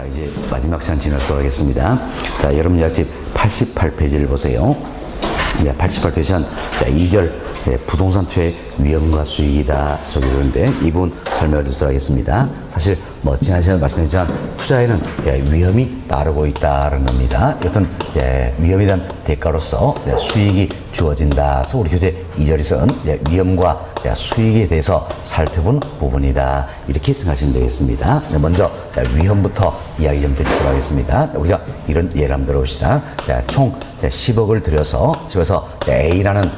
자, 이제 마지막 시간 지나도록 하겠습니다. 자, 여러분 약집 88페이지를 보세요. 네, 88페이지는 2절 부동산 투자의 위험과 수익이다 소개 그런데 이 부분 설명을 드리도록 하겠습니다. 사실 지난 시간에 말씀드렸지만 투자에는 위험이 따르고 있다는 겁니다. 어떤 위험에 대한 대가로서 수익이 주어진다. 그래서 우리 교재 2절에서는 위험과 수익에 대해서 살펴본 부분이다. 이렇게 생각하시면 되겠습니다. 먼저 위험부터 이야기 좀 드리도록 하겠습니다. 우리가 이런 예를 한번 들어봅시다. 총 10억을 들여서 집에서 A라는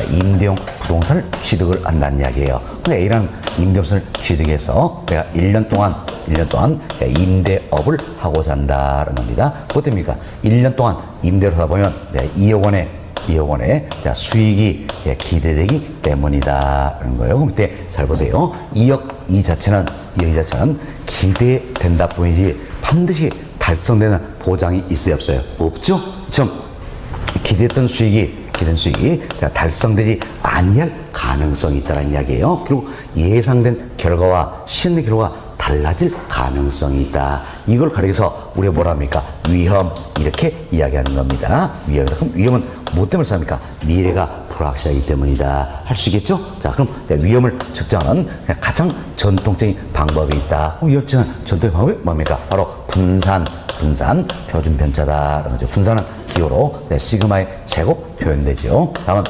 임대용 부동산을 취득을 한다는 이야기예요. 근데 A라는 임대용을 취득해서 내가 1년 동안 임대업을 하고자 한다는 겁니다. 어떻습니까? 1년 동안 임대를 하다 보면 2억 원의 수익이 기대되기 때문이다라는 거예요. 그럼 이때 잘 보세요. 2억 이 자체는 기대된다 뿐이지 반드시 달성되는 보장이 있어요, 없어요? 없죠? 좀 기대했던 수익이 달성되지 아니할 가능성이 있다는 이야기예요. 그리고 예상된 결과와 실현의 결과가 달라질 가능성이 있다. 이걸 가리켜서 우리가 뭐라 합니까? 위험, 이렇게 이야기하는 겁니다. 위험이다. 그럼 위험은 뭐 때문에 쌉니까? 미래가 불확실하기 때문이다. 할 수 있겠죠? 자, 그럼 위험을 측정하는 가장 전통적인 방법이 있다. 그럼 위험 측정하는 전통적인 방법이 뭡니까? 바로 분산, 표준 편차다라는 거죠. 분산은 기호로 시그마의 제곱 표현되죠. 다음은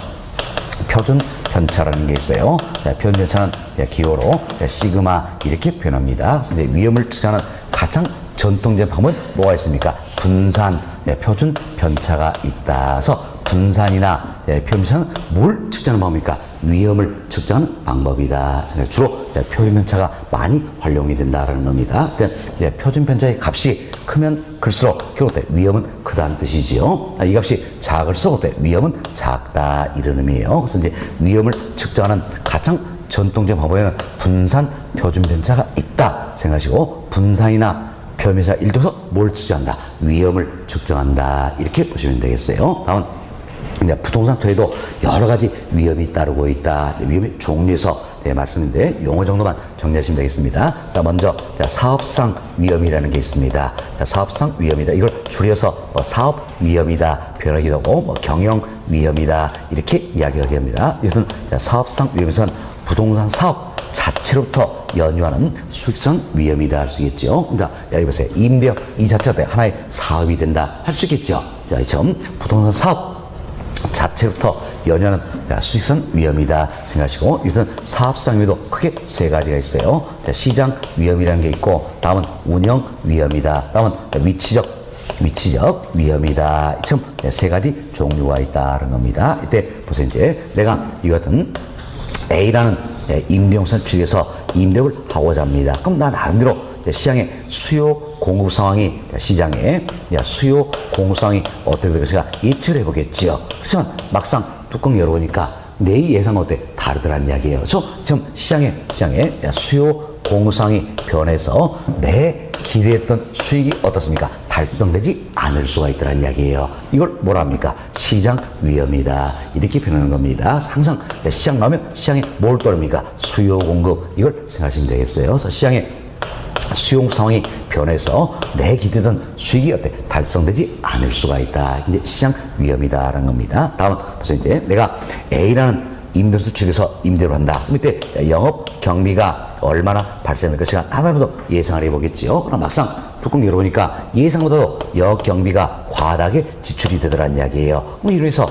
표준 편차라는 게 있어요. 표준 편차는 기호로 시그마 이렇게 표현합니다. 그래서 위험을 측정하는 가장 전통적인 방법은 뭐가 있습니까? 분산, 표준 편차가 있다. 그래서 분산이나 표준 편차는 뭘 측정하는 방법입니까? 위험을 측정하는 방법이다. 주로 표준 편차가 많이 활용이 된다는 겁니다. 표준 편차의 값이 크면 클수록 결국 위험은 크다는 뜻이지요. 이 값이 작을수록 위험은 작다 이런 의미예요. 그래서 이제 위험을 측정하는 가장 전통적인 방법에는 분산, 표준 편차가 있다 생각하시고 분산이나 표준 편차 일도서 뭘 측정한다? 위험을 측정한다 이렇게 보시면 되겠어요. 다음 부동산 투자에도 여러 가지 위험이 따르고 있다. 위험의 종류에서 말씀인데 용어 정도만 정리하시면 되겠습니다. 자, 먼저 사업상 위험이라는 게 있습니다. 사업상 위험이다. 이걸 줄여서 사업 위험이다 표현하기도 하고 경영 위험이다 이렇게 이야기하게 합니다. 이것은 사업상 위험에서는 부동산 사업 자체로부터 연유하는 수익성 위험이다 할 수 있겠죠. 자, 여기 보세요. 임대업 이 자체가 하나의 사업이 된다 할 수 있겠죠. 자, 이 점 부동산 사업 자체부터 연연한 수익성 위험이다 생각하시고 이것은 사업상 위험도 크게 세 가지가 있어요. 시장 위험이라는 게 있고 다음은 운영 위험이다. 다음은 위치적 위험이다. 지금 세 가지 종류가 있다는 겁니다. 이때 보세요. 이제 내가 이 같은 A라는 임대용사를 취득해서 임대업을 하고자 합니다. 그럼 나 나름대로 시장의 수요 공급 상황이 어떻게 될 것인가 예측을 해보겠지요. 그렇지만 막상 뚜껑 열어보니까 내 예상 어때? 다르더란 이야기예요. 지금 시장의 수요 공급 상황이 변해서 내 기대했던 수익이 어떻습니까? 달성되지 않을 수가 있더란 이야기예요. 이걸 뭐라 합니까? 시장 위험이다. 이렇게 표현하는 겁니다. 항상 시장 나오면 시장에 뭘 따릅니까? 수요 공급. 이걸 생각하시면 되겠어요. 그래서 시장의 수용 상황이 변해서 내 기대던 수익이 달성되지 않을 수가 있다. 이제 시장 위험이다라는 겁니다. 다음은 보세요. 이제 내가 A라는 임대업을 취득해서 임대를 한다. 그럼 이때 영업 경비가 얼마나 발생될 것인가 하나부터 예상을 해보겠지요. 그럼 막상 뚜껑 열어보니까 예상보다도 역 경비가 과다하게 지출이 되더란 이야기예요. 이래서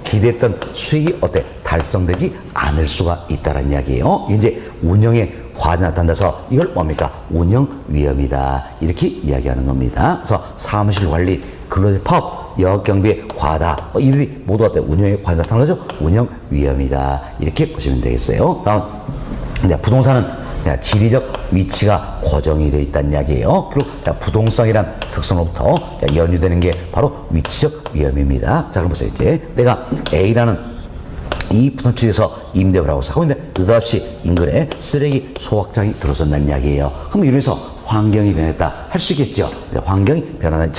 기대했던 수익이 달성되지 않을 수가 있다는 이야기예요. 이제 운영에 과다 나타나서 이걸 뭡니까? 운영 위험이다. 이렇게 이야기하는 겁니다. 그래서 사무실 관리, 근로자 파업, 여경비의 과다, 이들이 모두 운영에 과다 나타나는 거죠? 운영 위험이다. 이렇게 보시면 되겠어요. 다음, 부동산은 지리적 위치가 고정이 되어 있다는 이야기예요. 그리고 부동성이란 특성으로부터 연유되는 게 바로 위치적 위험입니다. 자, 그럼 보세요. 이제 내가 A라는 이 부동층에서 임대를 하고 있어. 근데 느닷없이 인근에 쓰레기 소각장이 들어선다는 이야기예요. 그럼 이래서 환경이 변했다 할 수 있겠죠. 환경이 변하는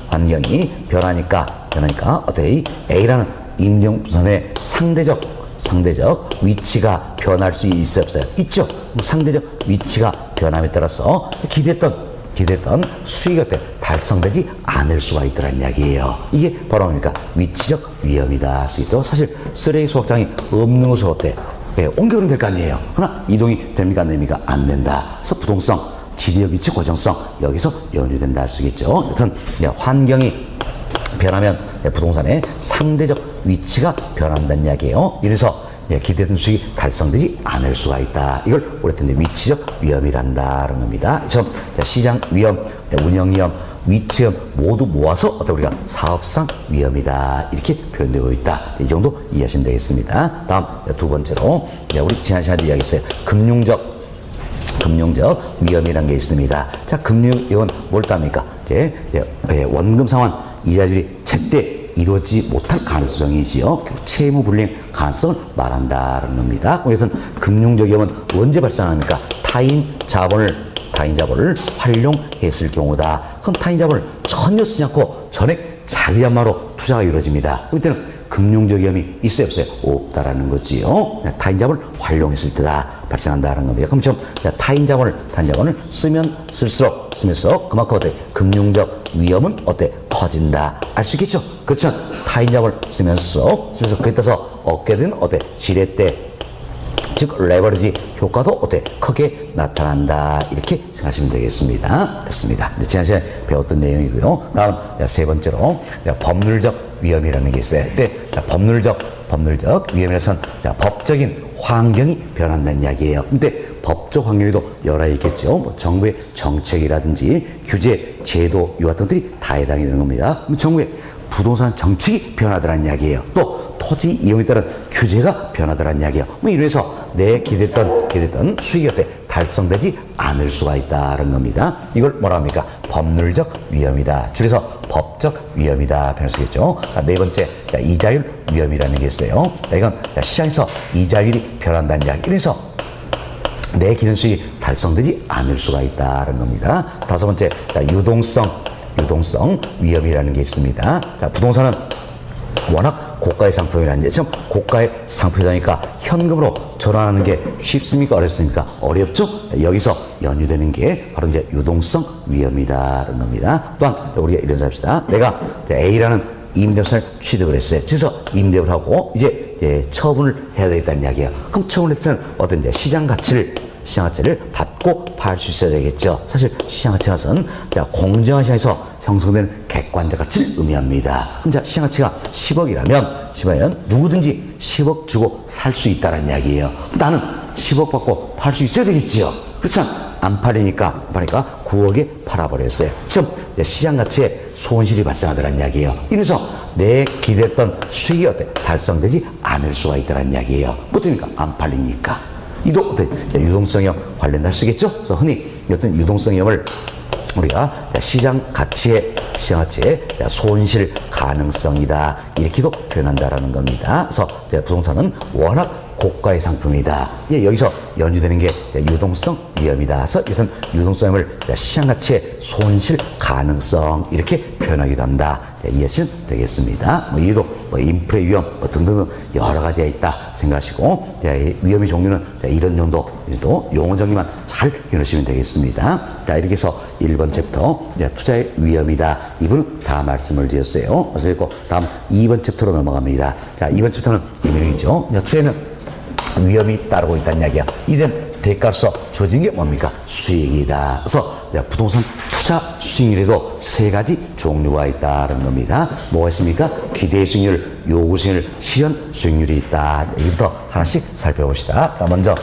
환경이 변하니까 어때? A라는 임대용 부동산의 상대적 상대적 위치가 변할 수 있어요, 없어요? 있죠. 상대적 위치가 변함에 따라서 기대했던 수익이 어때? 달성되지 않을 수가 있더란 이야기예요. 이게 바로 뭡니까? 위치적 위험이다 할 수 있죠. 사실 쓰레기 수확장이 없는 곳으로 어때? 옮겨오면 될 거 아니에요. 그러나 이동이 됩니까? 안 됩니까? 안 된다. 그래서 부동성, 지리적 위치 고정성 여기서 연유된다 할 수 있겠죠. 여튼 환경이 변하면 부동산의 상대적 위치가 변한다는 이야기예요. 이래서 기대된 수익이 달성되지 않을 수가 있다. 이걸 우리 했던 위치적 위험이란다는 겁니다. 시장 위험, 운영 위험, 위치 위험 모두 모아서 어떤 우리가 사업상 위험이다 이렇게 표현되고 있다. 이 정도 이해하시면 되겠습니다. 다음 두 번째로 우리 지난 시간에 이야기했어요. 금융적 위험이라는 게 있습니다. 자, 금융 위험은 뭘 답니까? 원금 상환 이자율이 제때 이루어지지 못할 가능성이지요. 채무 불이행 가능성을 말한다는 겁니다. 그래서 금융적 위험은 언제 발생합니까? 타인 자본을 활용했을 경우다. 그럼 타인 자본을 전혀 쓰지 않고 전액 자기 잔마로 투자가 이루어집니다. 그때는 금융적 위험이 있어요, 없어요? 없다라는 거지요. 타인 자본을 활용했을 때다 발생한다는 겁니다. 그럼 타인 자본을 쓰면 쓸수록 그만큼 어때? 금융적 위험은 어때? 커진다. 알 수 있겠죠? 그렇죠? 타인 자본을 쓰면서 그에 따라서 얻게 되는 어때? 지렛대, 즉 레버리지 효과도 어때? 크게 나타난다. 이렇게 생각하시면 되겠습니다. 됐습니다. 지난 시간에 배웠던 내용이고요. 다음 세 번째로 법률적 위험이라는 게 있어요. 법률적 위험이라서는 법적인 환경이 변한다는 이야기예요. 근데 법적 환경에도 여러 가지 있겠죠. 뭐 정부의 정책이라든지 규제, 제도, 이 같은 것들이 다 해당이 되는 겁니다. 정부의 부동산 정책이 변하더란 이야기예요. 또 토지 이용에 따른 규제가 변하더란 이야기예요. 뭐 이래서 내 기대했던 수익이 어때? 달성되지 않을 수가 있다는 겁니다. 이걸 뭐라 합니까? 법률적 위험이다. 줄여서 법적 위험이다. 변할 수 있겠죠. 네 번째, 이자율 위험이라는 게 있어요. 이건 시장에서 이자율이 변한다는 이야기. 그래서 내 기대 수익이 달성되지 않을 수가 있다는 겁니다. 다섯 번째, 유동성 위험이라는 게 있습니다. 자, 부동산은 워낙 고가의 상품이라는 게, 지금 고가의 상품이니까 현금으로 전환하는 게 쉽습니까? 어렵습니까? 어렵죠? 여기서 연유되는 게 바로 이제 유동성 위험이다라는 겁니다. 또한 우리가 이런 생각합시다. 내가 A라는 임대부를 취득을 했어요. 그래서 임대를 하고 이제 처분을 해야 되겠다는 이야기예요. 그럼 처분을 했을 때는 어떤 이제 시장 가치를 받고 팔 수 있어야 되겠죠. 사실 시장 가치는 공정한 시장에서 형성되는 객관적 가치를 의미합니다. 그럼 시장 가치가 10억이라면 누구든지 10억 주고 살 수 있다는 이야기예요. 나는 10억 받고 팔 수 있어야 되겠지요. 그렇잖아. 안 팔리니까 9억에 팔아버렸어요. 지금 시장 가치에 손실이 발생하더란 이야기예요. 이래서 내 기대했던 수익이 어때? 달성되지 않을 수가 있다는 이야기예요. 뭐 때문입니까? 안 팔리니까. 이도 어떤 유동성형 관련할 수 있겠죠? 그래서 흔히 어떤 유동성형을 우리가 시장 가치의 손실 가능성이다. 이렇게도 표현한다라는 겁니다. 그래서 부동산은 워낙 고가의 상품이다. 여기서 연유되는 게 유동성 위험이다. 그래서 이런 유동성을 시장 가치의 손실 가능성 이렇게 표현하기도 한다. 이해하시면 되겠습니다. 이도 인프레 위험 등등 여러 가지가 있다 생각하시고 위험의 종류는 이런 정도 용어 정리만 잘 해놓으시면 되겠습니다. 자, 이렇게 해서 1번 챕터 투자의 위험이다. 이분은 다 말씀을 드렸어요. 그래서 다음 2번 챕터로 넘어갑니다. 자, 2번 챕터는 이면이죠. 투자에는 위험이 따르고 있다는 이야기야. 이런 대가로서 주어진 게 뭡니까? 수익이다. 그래서 부동산 투자 수익률에도 세 가지 종류가 있다는 겁니다. 뭐가 있습니까? 기대 수익률, 요구 수익률, 실현 수익률이 있다. 여기부터 하나씩 살펴봅시다. 자, 먼저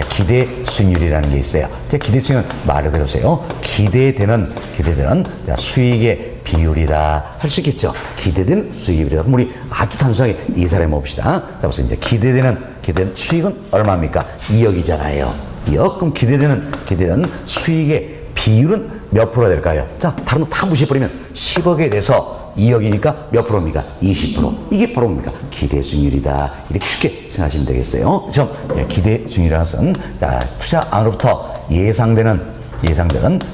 기대 수익률이라는 게 있어요. 기대 수익률은 말을 들어보세요. 기대되는 수익의 비율이다 할 수 있겠죠. 기대되는 수익의 비율이다. 그럼 우리 아주 단순하게 이사를 해봅시다. 자, 보세요. 이제 기대되는 수익은 얼마입니까? 2억이잖아요. 2억. 그럼 기대되는 수익의 비율은 몇 프로가 될까요? 자, 다른 거 다 무시해버리면 10억에 대해서 2억이니까 몇 프로입니까? 20%. 이게 바로 뭡니까? 기대 수익률이다. 이렇게 쉽게 생각하시면 되겠어요. 그렇죠? 기대 수익률이라는 것은 투자 안으로부터 예상되는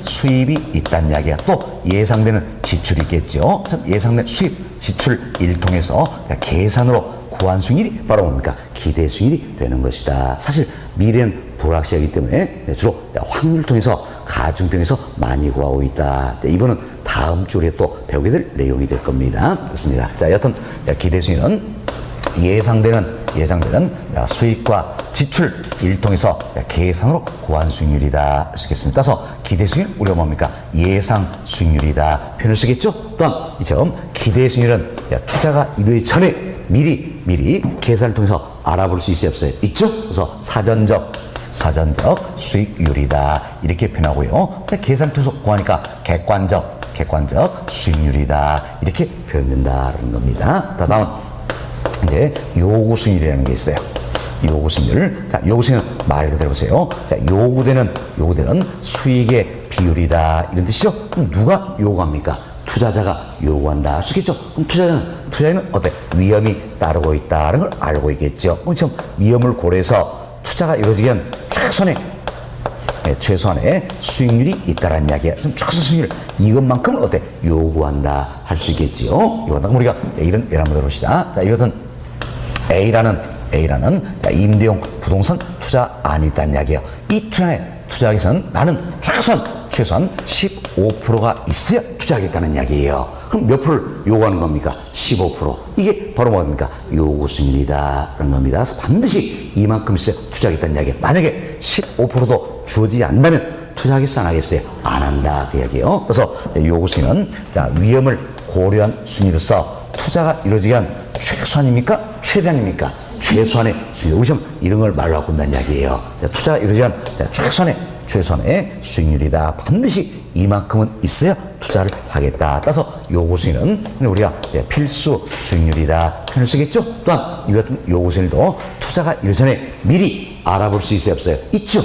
수입이 있다는 이야기야. 또 예상되는 지출이 있겠죠. 예상된 수입, 지출 일통해서 계산으로 구한 수익률이 바로 뭡니까? 기대 수익률이 되는 것이다. 사실 미래는 불확실하기 때문에 주로 확률 통해서 가중평에서 많이 구하고 있다. 이번은 다음 주 우리가 또 배우게 될 내용이 될 겁니다. 그렇습니다. 자, 여튼 기대 수익률은 예상되는 수익과 지출 일 통해서 계산으로 구한 수익률이다. 할 수 있겠습니다. 따라서 기대 수익률 우리가 뭡니까? 예상 수익률이다. 표현을 쓰겠죠? 또한 이처럼 기대 수익률은 투자가 이르기 전에 미리 계산을 통해서 알아볼 수 있어요, 없어요? 있죠? 그래서 사전적 수익률이다. 이렇게 표현하고요. 계산을 통해서 구하니까 객관적 수익률이다. 이렇게 표현된다는 겁니다. 다음 이제 요구 수익률이라는 게 있어요. 요구 수익률. 자, 요구 수익률은 말 그대로 보세요. 자, 요구되는 수익의 비율이다. 이런 뜻이죠? 그럼 누가 요구합니까? 투자자가 요구한다. 쓰겠죠? 그럼 투자자는 어때? 위험이 따르고 있다는 걸 알고 있겠죠. 그럼 지금 위험을 고려해서 투자가 이루어지기 위한 최소한의 수익률이 있다라는 이야기야. 최소 수익률 이것만큼은 어때? 요구한다 할 수 있겠지요. 요구한다. 그럼 우리가 예를 한번 들어봅시다. 자, 이것은 A라는 임대용 부동산 투자안이 있다는 이야기예요. 이 투자하기 위해서는 나는 최소한 15%가 있어야 투자하겠다는 이야기예요. 그럼 몇 프로를 요구하는 겁니까? 15%. 이게 바로 뭡니까? 요구 수익률이다라는 겁니다. 그래서 반드시 이만큼 있어야 투자하겠다는 이야기예요. 만약에 15%도 주어지지 않는다면 투자하겠어, 안 하겠어요? 안 한다. 그 이야기예요. 그래서 요구 수익률은 위험을 고려한 수익률로서 투자가 이루어지기 위한 최소한입니까? 최대한입니까? 최소한의 수익률. 우리 시험 이런 걸 말로 바꾼다는 이야기예요. 투자가 이루어지기 위한 최소한의 수익률이다. 반드시 이만큼은 있어야 투자를 하겠다. 따라서 요구 수익률은 우리가 필수 수익률이다. 표현을 쓰겠죠? 또한 이 같은 요구 수익률도 투자가 이루어지기 전에 미리 알아볼 수 있어요, 없어요? 있죠?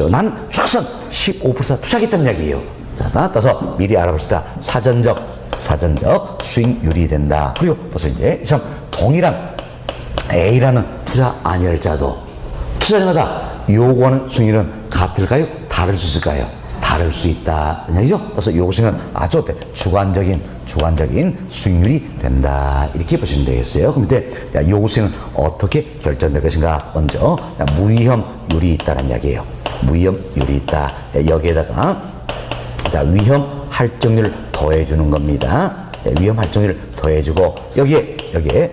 나는 최소한 15% 투자하겠다는 이야기예요. 자, 따라서 미리 알아볼 수 있다. 사전적 수익률이 된다. 그리고 벌써 이제 참 동일한 A라는 투자안이 할지라도 투자자마다 요구하는 수익률은 같을까요? 다를 수 있을까요? 다를 수 있다. 이야기죠? 그래서 요구 수익률은 아주 어때? 주관적인 수익률이 된다. 이렇게 보시면 되겠어요. 그럼 밑에 요구 수익률은 어떻게 결정될 것인가? 먼저 무위험률이 있다는 이야기예요. 무위험률이 있다. 여기에다가 위험 할증률 더해주는 겁니다. 위험 할증률 더해주고 여기에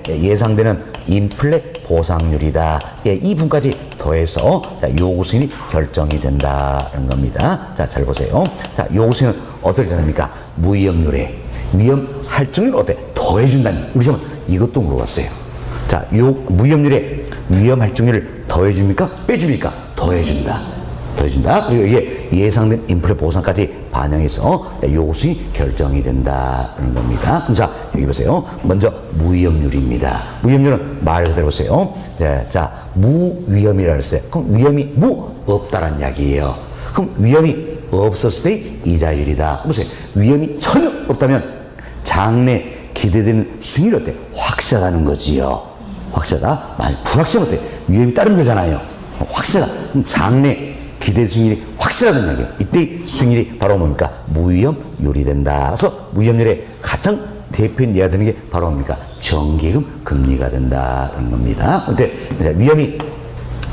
예상되는 인플레 보상률이다. 이 부분까지 더해서 요구 수익률이 결정이 된다는 겁니다. 자, 잘 보세요. 자, 요구 수익률은 어떻게 되십니까? 무위험률에 위험 할증률 어때? 더해준다니. 우리 시험은 이것도 물어봤어요. 자, 무위험률에 위험 할증률을 더해줍니까? 빼줍니까? 더해준다. 그리고 이게 예상된 인플레 보상까지 반영해서 요구 수익이 결정이 된다는 겁니다. 자, 여기 보세요. 먼저 무위험률입니다. 무위험률은 말 그대로 보세요. 자, 무위험이라고 했어요. 그럼 위험이 없다라는 이야기예요. 그럼 위험이 없었을 때 이자율이다. 보세요. 위험이 전혀 없다면 장래 기대되는 수익률이 어때? 확실하다는 거지요. 확실하다. 만약 불확실하면 어때? 위험이 따른 거잖아요. 확실하다. 그럼 장래 기대 수익률이 확실하다는 이야기예요. 이때 수익률이 바로 뭡니까? 무위험률이 된다. 그래서 무위험률의 가장 대표인 예가 되는 게 바로 뭡니까? 정기금 금리가 된다는 겁니다. 근데 위험이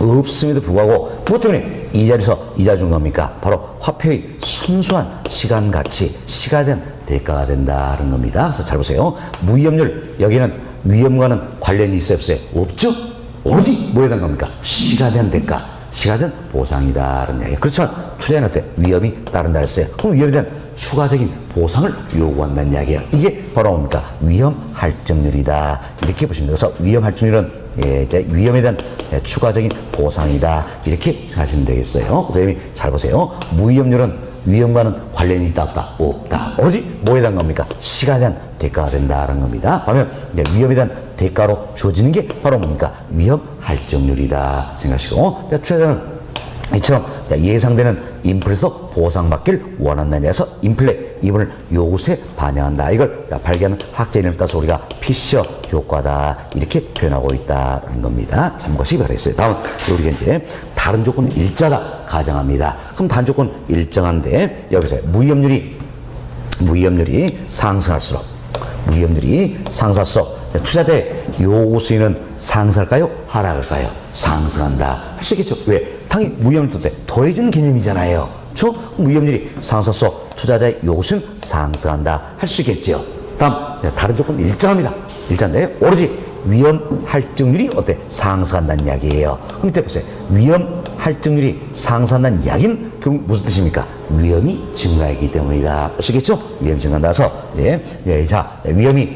없음에도 불구하고 무엇 때문에 이 자리에서 이자 준 겁니까? 바로 화폐의 순수한 시간 가치, 시간에 대한 대가가 된다는 겁니다. 그래서 잘 보세요. 무위험률, 여기는 위험과는 관련이 있어요, 없어요? 없죠? 오로지 뭐에 대한 겁니까? 시간에 대한 대가. 시간에 대한 보상이다라는 이야기예요. 그렇지만 투자에는 어때? 위험이 따른다 했어요. 그럼 위험에 대한 추가적인 보상을 요구한다는 이야기예요. 이게 바로 뭡니까? 위험 할증률이다. 이렇게 보시면 돼요. 그래서 위험 할증률은 위험에 대한 추가적인 보상이다. 이렇게 생각하시면 되겠어요. 그래서 이미 잘 보세요. 무위험률은 위험과는 관련이 있다, 없다? 없다. 오로지 뭐에 대한 겁니까? 시간에 대한 대가가 된다는 겁니다. 반면 위험에 대한 대가로 주어지는 게 바로 뭡니까? 위험 할증률이다 생각하시고, 투자자는 이처럼 예상되는 인플레에서 보상받길 원한다는 데서 인플레 이분을 요구세 반영한다. 이걸 발견하는 학자 이름을 따서 우리가 피셔 효과다. 이렇게 표현하고 있다는 겁니다. 참고하시기 바라겠어요. 다음, 우리가 이제 다른 조건 일자다 가정합니다. 그럼 단 조건 일정한데 여기서 무위험률이 상승할수록 투자자의 요구 수익은 상승할까요? 하락할까요? 상승한다. 할 수 있겠죠. 왜? 당연히 무위험을 더해주는 개념이잖아요. 그렇죠? 무위험률이 상승해서 투자자의 요구 수익은 상승한다. 할 수 있겠죠. 다음, 다른 조건 일정합니다. 일정한데 오로지 위험 할증률이 어때? 상승한다는 이야기예요. 그럼 밑에 보세요. 위험 할증률이 상승한다는 이야기는 결국 무슨 뜻입니까? 위험이 증가하기 때문이다. 아시겠죠? 위험이 증가한다서 자, 위험이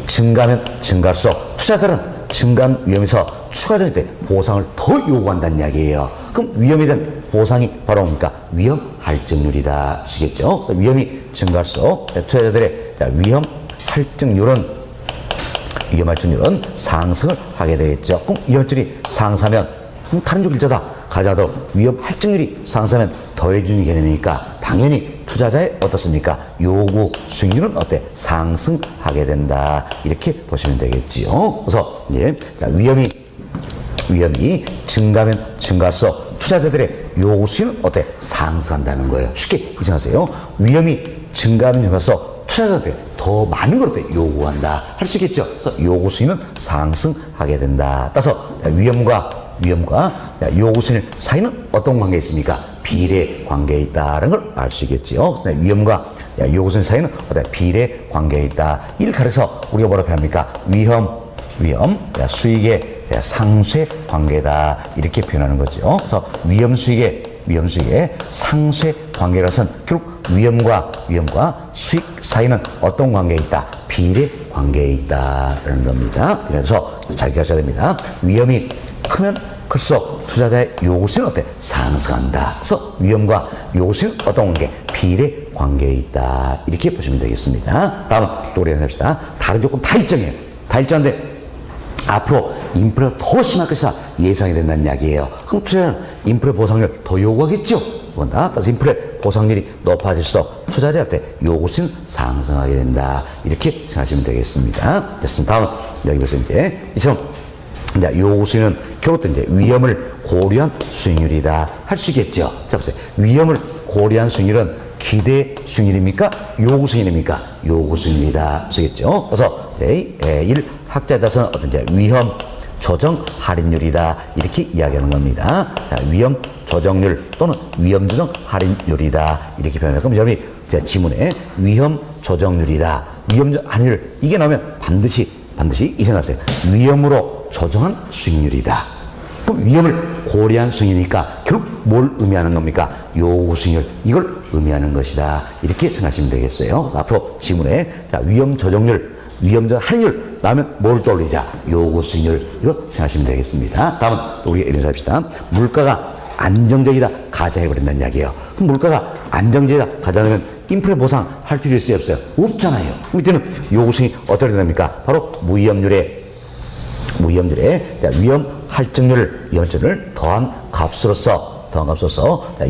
증가하면 증가할수록 투자자들은 증가한 위험에서 추가적인 때 보상을 더 요구한다는 이야기예요. 그럼 위험에 대한 보상이 바로 뭡니까? 위험 할증률이다. 아시겠죠? 그래서 위험이 증가할수록 투자자들의 위험 할증률은 상승을 하게 되겠죠. 그럼 위험률이 상승하면 다른 쪽 일자다 가져도 위험 할증률이 상승하면 더해주는 개념이니까 당연히 투자자의 어떻습니까? 요구 수익률은 어때? 상승하게 된다. 이렇게 보시면 되겠지요. 그래서 이제 위험이 증가하면 증가할수록 투자자들의 요구 수익은 어때? 상승한다는 거예요. 쉽게 이해하세요. 위험이 증가하면 증가할수록 투자자들이 더 많은 걸 어때? 요구한다. 할 수 있겠죠. 그래서 요구 수익은 상승하게 된다. 따라서 위험과 요구 수익 사이는 어떤 관계에 있습니까? 비례 관계에 있다는 걸 알 수 있겠지요. 위험과 요구 수익 사이는 어때? 비례 관계에 있다. 이를 가려서 우리가 뭐라고 표현합니까? 위험, 수익의 상쇄 관계다. 이렇게 표현하는 거죠. 그래서 위험 수익의 상쇄 관계라서는 결국 위험과 수익 사이는 어떤 관계에 있다? 비례 관계에 있다라는 겁니다. 그래서 잘 기억하셔야 됩니다. 위험이 크면 클수록 투자자의 요구수는 어때? 상승한다. 그래서 위험과 요구수는 어떤 관계? 비례 관계에 있다. 이렇게 보시면 되겠습니다. 다음은 또 우리 해봅시다. 다른 조건 다 일정해요. 다 일정한데 앞으로 인플레가 더 심할 것이다 예상이 된다는 이야기예요. 그럼 투자자는 인플레 보상률 더 요구하겠죠. 그래서 인플레 보상률이 높아질수록 투자자한테 요구수는 상승하게 된다. 이렇게 생각하시면 되겠습니다. 됐습니다. 다음 여기 보세요. 이처럼 요구수는 결국 이제 위험을 고려한 수익률이다. 할 수 있겠죠. 자 보세요. 위험을 고려한 수익률은 기대 수익률입니까? 요구 수익률입니까? 요구 수익률이다. 쓰겠죠. 그래서 일 학자에 따라서는 어떤 위험 조정 할인율이다. 이렇게 이야기하는 겁니다. 위험 조정률 또는 위험 조정 할인율이다. 이렇게 표현해요. 그럼 여러분이 지문에 위험 조정률이다. 위험 조정 할인율 이게 나오면 반드시 이 생각하세요. 위험으로 조정한 수익률이다. 그럼 위험을 고려한 수익이니까 결국 뭘 의미하는 겁니까? 요구 수익률 이걸 의미하는 것이다. 이렇게 생각하시면 되겠어요. 그래서 앞으로 지문에 위험 조정률, 위험 조정 할인율 나오면 뭘 떠올리자? 요구 수익률 이거 생각하시면 되겠습니다. 다음은 우리 이런 합시다. 물가가 안정적이다 가자해버린다는 이야기예요. 그럼 물가가 안정적이다 가자하면 인플레 보상 할 필요 있어요 없어요? 없잖아요. 이때는 요구 수익이 어떻게 됩니까? 바로 무위험률의 위험 할증률을 더한 값으로서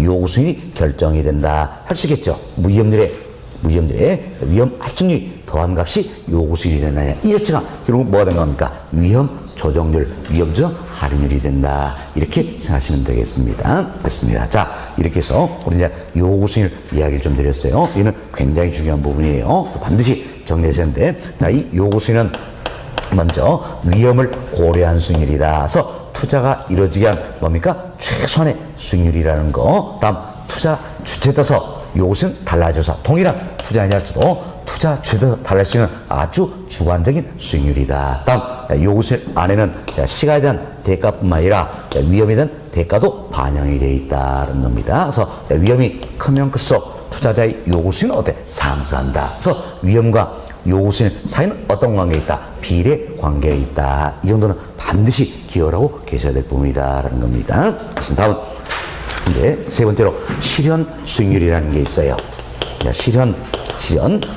요구 수익이 결정이 된다. 할 수 있겠죠. 무위험률의 위험 할증률이 더한 값이 요구 수익이 된다. 이 자체가 결국 뭐가 된 겁니까? 위험 조정률, 위험 조정 할인율이 된다. 이렇게 생각하시면 되겠습니다. 됐습니다. 자, 이렇게 해서 우리 이제 요구 수익률 이야기를 좀 드렸어요. 이는 굉장히 중요한 부분이에요. 그래서 반드시 정리하셔야 되는데, 이 요구 수익은 먼저 위험을 고려한 수익률이다. 그래서 투자가 이루어지게 한 뭡니까? 최소한의 수익률이라는 거. 다음 투자 주체에 따라서 요것은 달라져서 동일한 투자인이 할지도 투자 주체에 따라서 달라질 수 있는 아주 주관적인 수익률이다. 다음 요것을 안에는 시간에 대한 대가뿐만 아니라 위험에 대한 대가도 반영이 되어 있다는 겁니다. 그래서 위험이 크면 클수록 투자자의 요구 수익은 어때? 상승한다. 그래서 위험과 요구 수익 사이는 어떤 관계에 있다? 비례 관계에 있다. 이 정도는 반드시 기억하고 계셔야 될 부분이다라는 겁니다. 그래서 다음 이제 세 번째로 실현 수익률이라는 게 있어요. 실현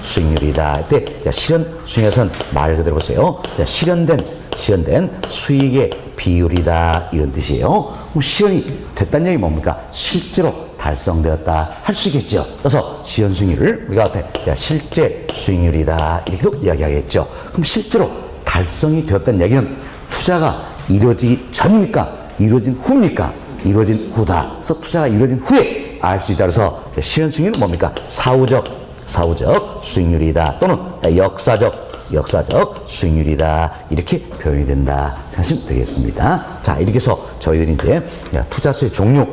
수익률이다. 이때 실현 수익률에서는 말 그대로 보세요. 실현된 수익의 비율이다. 이런 뜻이에요. 그럼 실현이 됐다는 얘기 뭡니까? 실제로 달성되었다. 할 수 있겠죠. 그래서 실현 수익률을 우리가 실제 수익률이다. 이렇게도 이야기하겠죠. 그럼 실제로 달성이 되었다는 얘기는 투자가 이루어지기 전입니까? 이루어진 후입니까? 이루어진 후다. 그래서 투자가 이루어진 후에 알 수 있다. 그래서 실현 수익률은 뭡니까? 사후적 수익률이다. 또는 역사적 역사적 수익률이다. 이렇게 표현이 된다. 생각하시면 되겠습니다. 자, 이렇게 해서 저희들이 이제 투자수의 종류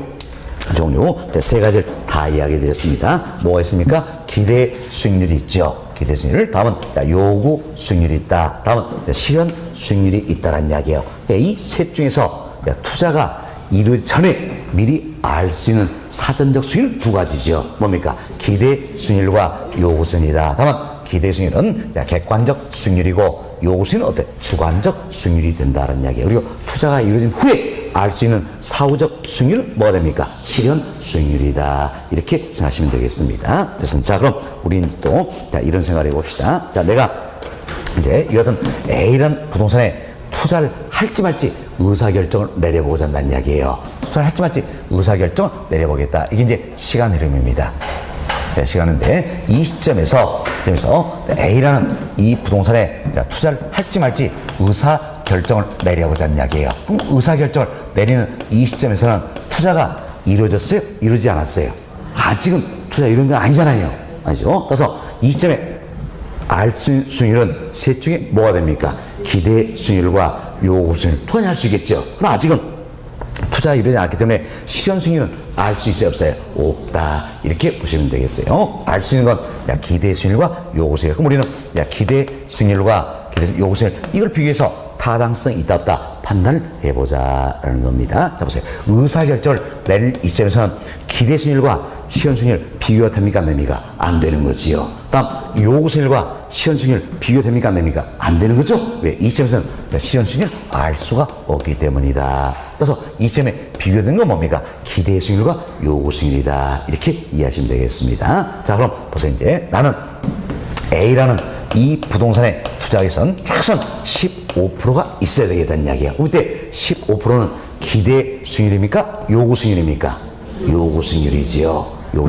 세 가지를 다 이야기해 드렸습니다. 뭐가 있습니까? 기대 수익률이 있죠. 기대 수익률. 다음은 요구 수익률이 있다. 다음은 실현 수익률이 있다라는 이야기예요. 이 셋 중에서 투자가 이루어지기 전에 미리 알 수 있는 사전적 수익률 두 가지죠. 뭡니까? 기대 수익률과 요구 수익률이다. 다만 기대 수익률은 객관적 수익률이고 요구 수익률은 어때? 주관적 수익률이 된다는 이야기예요. 그리고 투자가 이루어진 후에 알 수 있는 사후적 수익률은 뭐가 됩니까? 실현 수익률이다. 이렇게 생각하시면 되겠습니다. 그래서 자, 그럼 우리는 또 이런 생각을 해봅시다. 자, 내가 이제 이 같은 A라는 부동산에 투자를 할지 말지 의사결정을 내려보고자 한다는 이야기예요. 투자를 할지 말지 의사결정을 내려보겠다. 이게 이제 시간 흐름입니다. 네, 시간인데 이 시점에서 A라는 이 부동산에 투자를 할지 말지 의사결정을 내려보자는 이야기예요. 그럼 의사결정을 내리는 이 시점에서는 투자가 이루어졌어요? 이루어지지 않았어요? 아직은 투자 이루어진 건 아니잖아요. 아니죠? 그래서 이 시점에 알 수익률은 셋 중에 뭐가 됩니까? 기대 수익률과 요구 수익률. 투자는 할 수 있겠죠. 그럼 아직은 투자가 이루어지지 않았기 때문에 실현 수익률은 알 수 있어요? 없어요? 없다. 이렇게 보시면 되겠어요. 알 수 있는 건 기대 수익률과 요구 수익률. 그럼 우리는 기대 수익률과 요구 수익률 이걸 비교해서 타당성이 있다 없다 판단을 해보자라는 겁니다. 자, 보세요. 의사결정을 내릴 이 시점에서는 기대 수익률과 실현 수익률 비교가 됩니까? 안 됩니까? 안 되는 거지요. 다음 요구 수익률과 실현 수익률 비교가 됩니까? 안 됩니까? 안 되는 거죠. 왜? 이 시점에서는 실현 수익률 알 수가 없기 때문이다. 그래서 이 시점에 비교된 건 뭡니까? 기대 수익률과 요구 수익률이다. 이렇게 이해하시면 되겠습니다. 자, 그럼 보세요. 이제 나는 A라는 이 부동산에 투자하기 위해서는 최소한 15%가 있어야 되겠다는 이야기야. 그때 15%는 기대 수익률입니까? 요구 수익률입니까? 요구 수익률이지요. 요구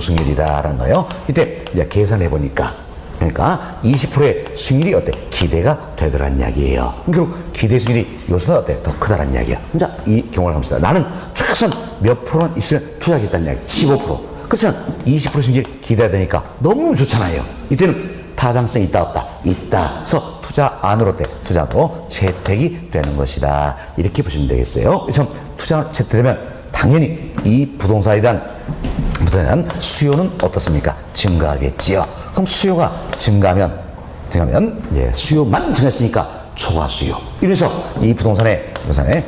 수익률이다라는 거예요. 이때 이제 계산해 보니까 그러니까 20%의 수익률이 어때? 기대가 되더라는 이야기예요. 결국 기대 수익률이 요소가 어때? 더 크다라는 이야기야. 자, 이 경우를 합시다. 나는 최소한 몇 프로는 있으면 투자하겠다는 이야기. 15%. 그렇지만 20% 수익률이 기대가 되니까 너무 좋잖아요. 이때는 타당성이 있다 없다? 있다. 그래서 투자 안으로 투자도 채택이 되는 것이다. 이렇게 보시면 되겠어요. 그래서 투자가 채택되면 당연히 이 부동산에 대한 수요는 어떻습니까? 증가하겠지요. 그럼 수요가 증가하면 수요만 증가했으니까 초과 수요. 이래서 이 부동산의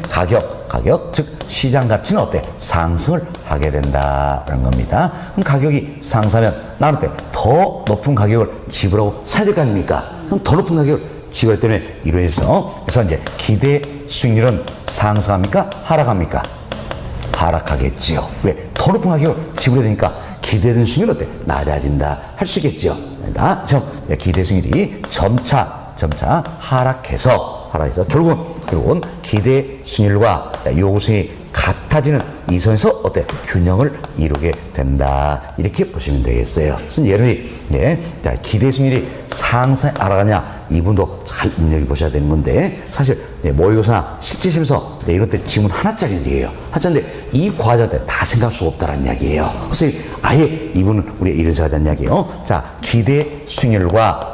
가격, 즉 시장 가치는 어때? 상승을 하게 된다는 겁니다. 그럼 가격이 상승하면 나는 더 높은 가격을 지불하고 사야 될 거 아닙니까? 그럼 더 높은 가격을 지불하기 때문에 그래서 이제 기대 수익률은 상승합니까? 하락합니까? 하락하겠지요. 왜? 더 높은 가격을 지불해야 되니까 기대된 수익률은 어때? 낮아진다. 할 수 있겠죠. 그러니까 기대 수익률이 점차 하락해서 결국은 기대 수익률과 요구 수익률이 같아지는 이 선에서 어때? 균형을 이루게 된다. 이렇게 보시면 되겠어요. 그래서 예를 기대 수익률이 상승 하락하냐 이 부분도 잘 눈여겨보셔야 되는 건데 사실 모의고사나 실제 시험에서 이런 때 지문 하나짜리들이에요. 하나짜리인데 이 과정 때 다 생각할 수가 없다는 이야기예요. 그래서 아예 이분은 우리가 이런 생각하자는 이야기예요. 자, 기대 수익률과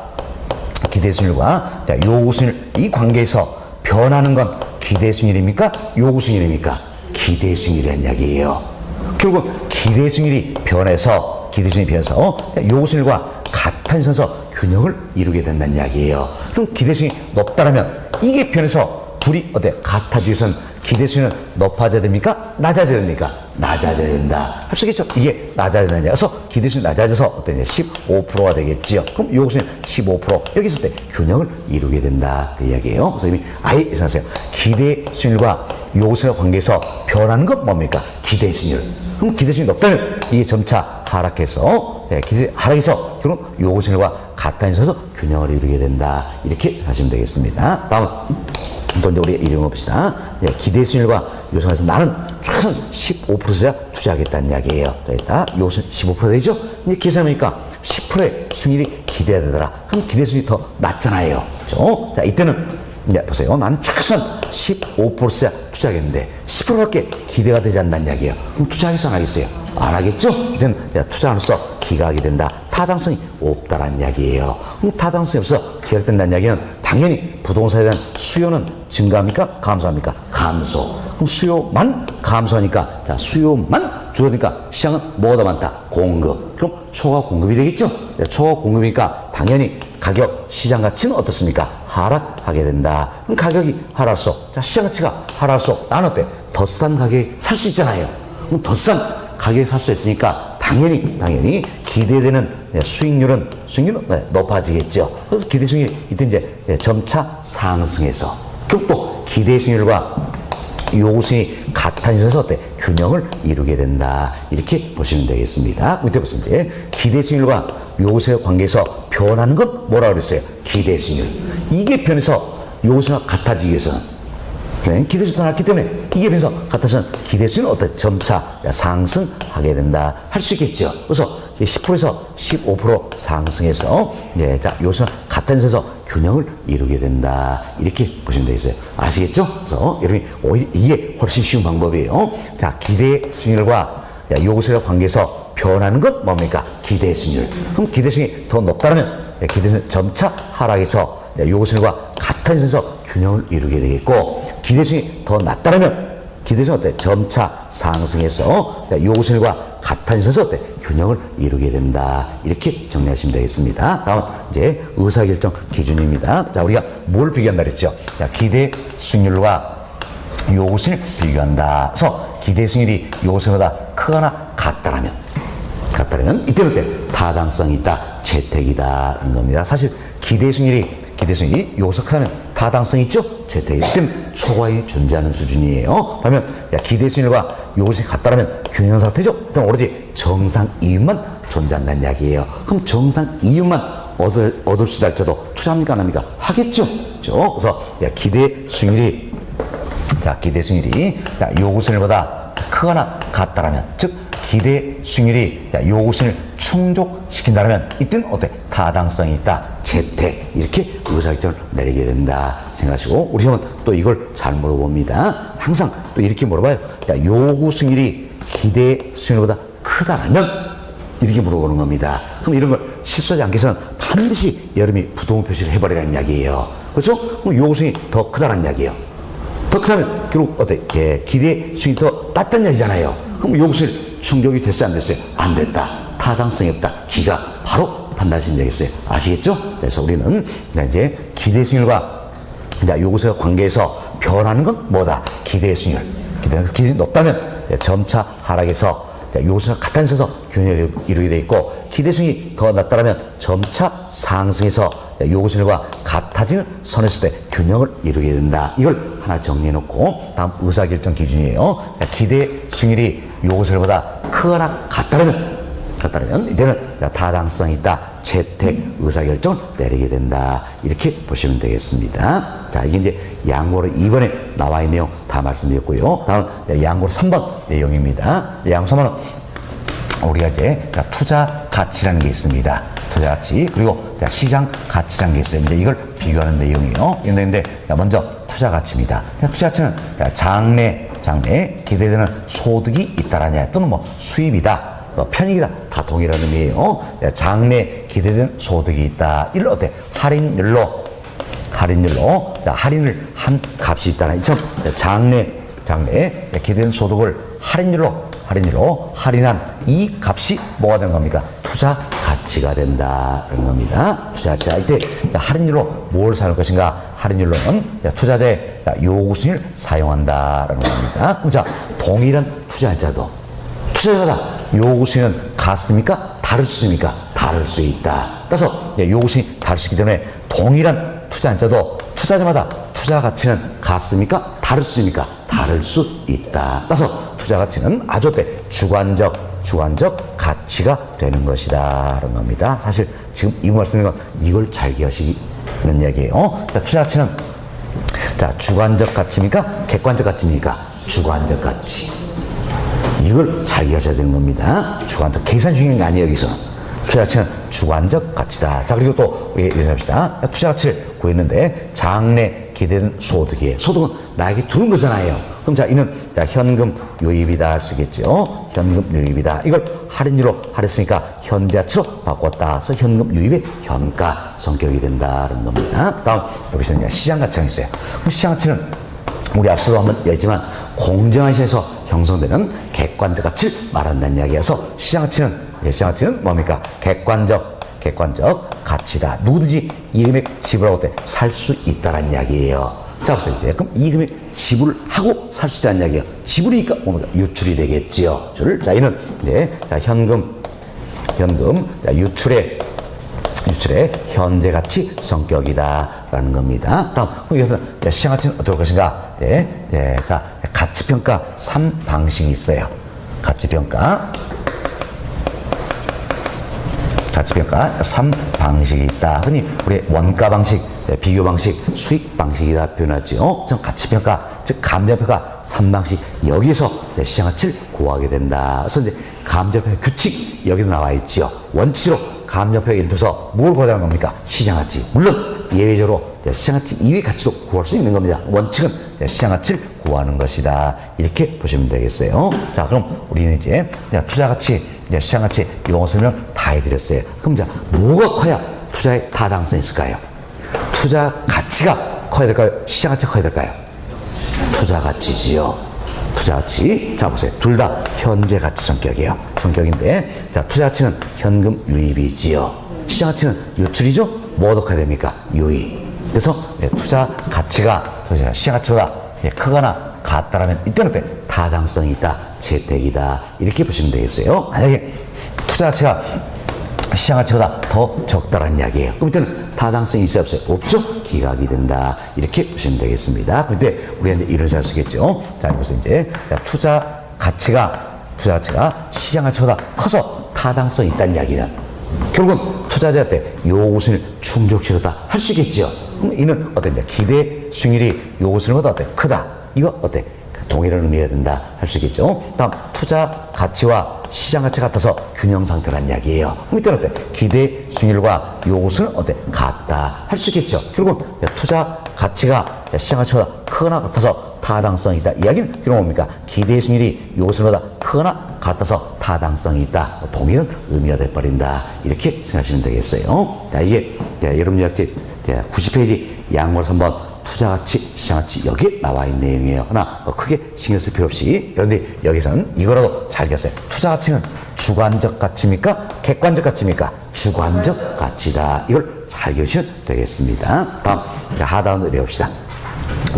요구 수익률 이 관계에서 변하는 건 기대 수익률입니까? 요구 수익률입니까? 기대 수익률이라는 이야기예요. 결국 기대 수익률이 변해서 요구 수익률과 같은 선에서 균형을 이루게 된다는 이야기예요. 그럼 기대 수익률이 높다라면 이게 변해서 둘이 같아지기 위해서는 기대 수익률은 높아져야 됩니까? 낮아져야 됩니까? 낮아져야 된다. 할 수 있겠죠? 이게 낮아져야 된다. 그래서 기대 수익률이 낮아져서 15%가 되겠지요. 그럼 요구 수익률 15%. 여기서 균형을 이루게 된다. 그 이야기예요. 그래서 이미 아예 생각하세요. 기대 수익률과 요구 수익률 관계에서 변하는 건 뭡니까? 기대 수익률. 그럼 기대 수익률이 높다면 이게 점차 하락해서 결국 요구 수익률과 같은 선에서 균형을 이루게 된다. 이렇게 하시면 되겠습니다. 다음 또 이제 우리 이름 봅시다. 기대 수익률과 요소에서 나는 최소한 15%야 투자하겠다는 이야기예요. 요소 15% 되죠? 이제 계산하니까 10%의 수익률이 기대가 되더라. 그럼 기대 수익률이 더 낮잖아요. 그렇죠? 자, 이때는 보세요. 나는 최소한 15%야 투자하겠는데 10%밖에 기대가 되지 않는다는 이야기예요. 그럼 투자하겠어 안 하겠어요? 안 하겠죠? 이때는 투자로서 기각이 된다. 타당성이 없다는 이야기예요. 그럼 타당성이 없어 기각된다는 이야기는 당연히 부동산에 대한 수요는 증가합니까? 감소합니까? 감소. 그럼 수요만 감소하니까 자 수요만 줄어드니까 시장은 뭐가 더 많다? 공급. 그럼 초과 공급이 되겠죠? 초과 공급이니까 당연히 가격 시장 가치는 어떻습니까? 하락하게 된다. 그럼 가격이 하락할수록 자 시장 가치가 하락할수록 나는 어때? 더 싼 가격에 살 수 있잖아요. 그럼 더 싼 가격에 살 수 있으니까 당연히 기대되는 수익률은 높아지겠죠. 그래서 기대 수익률이 이때 이제 점차 상승해서 결국 또 기대 수익률과 요구 수익이 같은 선에서 어때? 균형을 이루게 된다. 이렇게 보시면 되겠습니다. 밑에 보시면 이제 기대 수익률과 요구 수익의 관계에서 변하는 건 뭐라고 그랬어요? 기대 수익률. 이게 변해서 요구 수익과 같아지기 위해서는 기대 수익이 더 낮기 때문에 이게 변해서 같아서는 기대 수익은 어때? 점차 상승하게 된다. 할 수 있겠죠. 그래서 10%에서 15% 상승해서 자 요소는 같은 선에서 균형을 이루게 된다. 이렇게 보시면 되겠어요. 아시겠죠? 그래서 여러분이 오히려 이게 훨씬 쉬운 방법이에요. 자 기대 수익률과 요구수익의 관계에서 변하는 건 뭡니까? 기대 수익률. 그럼 기대 수익이 더 높다면 기대 수익 점차 하락해서 요구수익과 같은 선에서 균형을 이루게 되겠고 기대 수익이 더 낮다면 기대 수익은 어때? 점차 상승해서 요구수익과 같은 선에서 어때? 균형을 이루게 된다. 이렇게 정리하시면 되겠습니다. 다음 이제 의사결정 기준입니다. 자 우리가 뭘 비교한다 그랬죠? 자, 기대 수익률과 요구수익을 비교한다. 그래서 기대 수익률이 요구수익보다 크거나 같다라면 이때는 어때? 타당성이 있다. 재택이다라는 겁니다. 사실 기대 수익률이 요구수익 크다면 타당성이 있죠? 재택이기 때문에 초과이 존재하는 수준이에요. 그러면 기대 수익률과 요구수익이 같다면 균형 상태죠? 그럼 오로지 정상 이윤만 존재한다는 이야기예요. 그럼 정상 이윤만 얻을 수 있다 할지라도 투자합니까? 안 합니까? 하겠죠? 그렇죠? 그래서 기대 수익률이 요구수익률보다 크거나 같다라면 즉 기대 수익률이 요구 수익률을 충족시킨다면 이때는 어때? 타당성이 있다. 재택. 이렇게 의사결정을 내리게 된다. 생각하시고 우리 시험은 또 이걸 잘 물어봅니다. 항상 또 이렇게 물어봐요. 요구 수익률이 기대 수익률보다 크다라면 이렇게 물어보는 겁니다. 그럼 이런 걸 실수하지 않기 위해서는 반드시 여러분이 부동호 표시를 해버리라는 이야기예요. 그렇죠? 그럼 요구 수익이 더 크다는 이야기예요. 더 크다면 결국 어때? 기대 수익이 더 낮다는 이야기잖아요. 그럼 요구 수익 충족이 됐어요? 안 됐어요? 안 됐다. 타당성이 없다. 기각. 바로 판단하시면 되겠어요. 아시겠죠? 그래서 우리는 이제 기대 수익률과 요구수익 관계에서 변하는 건 뭐다? 기대 수익률. 기대가 높다면 점차 하락해서 요구수익과 같은 선에서 균형을 이루게 돼 있고 기대 수익이 더 낮다면 점차 상승해서 요구수익과 같아지는 선에서 균형을 이루게 된다. 이걸 하나 정리해 놓고 다음 의사결정 기준이에요. 기대 수익률이 요구수익보다 크거나 같다면 이때는 타당성이 있다. 재택 의사결정을 내리게 된다. 이렇게 보시면 되겠습니다. 자, 이게 이제 양보로 2번에 나와 있는 내용 다 말씀드렸고요. 다음 양보로 3번 내용입니다. 양보 3번은 우리가 이제 투자 가치라는 게 있습니다. 투자 가치 그리고 시장 가치라는 게 있어요. 이제 이걸 비교하는 내용이에요. 근데 먼저 투자 가치입니다. 투자 가치는 장래 기대되는 소득이 있다라냐 또는 뭐 수입이다. 편익이다. 다 동일한 의미예요. 장래 기대된 소득이 있다. 이를 어때? 할인율로 할인을 한 값이 있다는 이처럼 장래 기대된 소득을 할인율로 할인한 이 값이 뭐가 되는 겁니까? 투자 가치가 된다는 겁니다. 투자 가치가 이때 할인율로 뭘 사용할 것인가? 할인율로는 투자자의 요구 수익을 사용한다라는 겁니다. 그럼 자 동일한 투자자도 투자자마다 요구 수익은 같습니까? 다를 수 있습니까? 다를 수 있다. 따라서 요구 수익이 다를 수 있기 때문에 동일한 투자자도 투자자마다 투자 가치는 같습니까? 다를 수 있습니까? 다를 수 있다. 따라서 투자 가치는 아주 주관적 가치가 되는 것이다. 라는 겁니다. 사실 지금 이 말씀드린 건 이걸 잘 기억하시는 이야기예요. 투자 가치는 주관적 가치입니까? 객관적 가치입니까? 주관적 가치. 이걸 잘 이해하셔야 되는 겁니다. 주관적 계산 중요한 게 아니에요. 여기서 투자 가치는 주관적 가치다. 자 그리고 또 예상합시다. 투자 가치를 구했는데 장래 기대된 소득이에요. 소득은 나에게 두는 거잖아요. 그럼 자, 이는 자, 현금 유입이다 할 수 있겠죠. 현금 유입이다. 이걸 할인율로 할했으니까 현재가치로 바꿨다. 그래서 현금 유입의 현가 성격이 된다는 겁니다. 다음 여기서 이제 시장 가치가 있어요. 시장 가치는 우리 앞서도 한번 얘기했지만 공정한 시장에서 형성되는 객관적 가치를 말한다는 이야기여서 시장 가치는 뭡니까? 객관적 가치다. 누구든지 이 금액 지불하고 때 살 수 있다는 이야기예요. 자, 그래서 이제 그럼 이 금액 지불하고 살 수 있다는 이야기예요. 지불이니까 뭡니까? 유출이 되겠지요. 자, 이는 이제 자, 현금 자, 유출의 현재 가치 성격이다라는 겁니다. 다음, 그럼 여기서 시장 가치는 어떨 것인가? 자, 가치평가 3방식이 있어요. 가치평가 3방식이 있다. 흔히 우리 원가 방식, 비교 방식, 수익 방식이다 표현하죠. 가치평가, 즉 감정평가 3방식 여기서 시장 가치를 구하게 된다. 그래서 이제 감정평가 규칙 여기도 나와 있지요. 원칙으로 감정평가 예를 들어서 뭘 구하자는 겁니까? 시장 가치. 물론 예외적으로 시장 가치 이외의 가치도 구할 수 있는 겁니다. 원칙은 시장 가치를 구하는 것이다. 이렇게 보시면 되겠어요. 자, 그럼 우리는 이제 투자 가치, 시장 가치 용어 설명 다 해드렸어요. 그럼 이제 뭐가 커야 투자의 타당성이 있을까요? 투자 가치가 커야 될까요? 시장 가치가 커야 될까요? 투자 가치지요. 투자 가치. 자, 보세요. 둘 다 현재 가치 성격인데, 자, 투자 가치는 현금 유입이지요. 시장 가치는 유출이죠? 뭐가 더 커야 됩니까? 유입. 그래서 투자 가치가 시장 가치보다 크거나 같다라면 이때는 타당성이 있다, 재택이다 이렇게 보시면 되겠어요. 만약에 투자 가치가 시장 가치보다 더 적다라는 이야기예요. 그럼 이때는 타당성이 있어요, 없어요? 없죠? 기각이 된다 이렇게 보시면 되겠습니다. 그런데 우리가 이제 이런 식으로 할 수 있겠죠. 자, 여기서 이제 투자 가치가 시장 가치보다 커서 타당성이 있다는 이야기는 결국은 투자자한테 요구 수익을 충족시켰다 할 수 있겠죠. 그럼 이는 어떤데? 기대 수익률이 요구 수익률보다 어때? 크다. 이거 어때? 동일한 의미가 된다 할 수 있겠죠. 다음, 투자 가치와 시장 가치 같아서 균형 상태라는 이야기예요. 그럼 이때는 어때? 기대 수익률과 요구 수익은 어때? 같다 할 수 있겠죠. 결국은 투자 가치가 시장 가치보다 크거나 같아서 타당성이 있다. 이야기는 결국 뭡니까? 기대 수익률이 요구 수익률보다 크거나 같아서 타당성이 있다. 동일한 의미가 돼버린다. 이렇게 생각하시면 되겠어요. 자, 이게 여러분 요약집 90페이지 양월 3번 투자 가치, 시장 가치 여기에 나와 있는 내용이에요. 하나 크게 신경 쓸 필요 없이. 그런데 여기서는 이거라도 잘 기억하세요. 투자 가치는 주관적 가치입니까? 객관적 가치입니까? 주관적 가치다. 이걸 잘 기억하시면 되겠습니다. 다음 하단으로 내봅시다.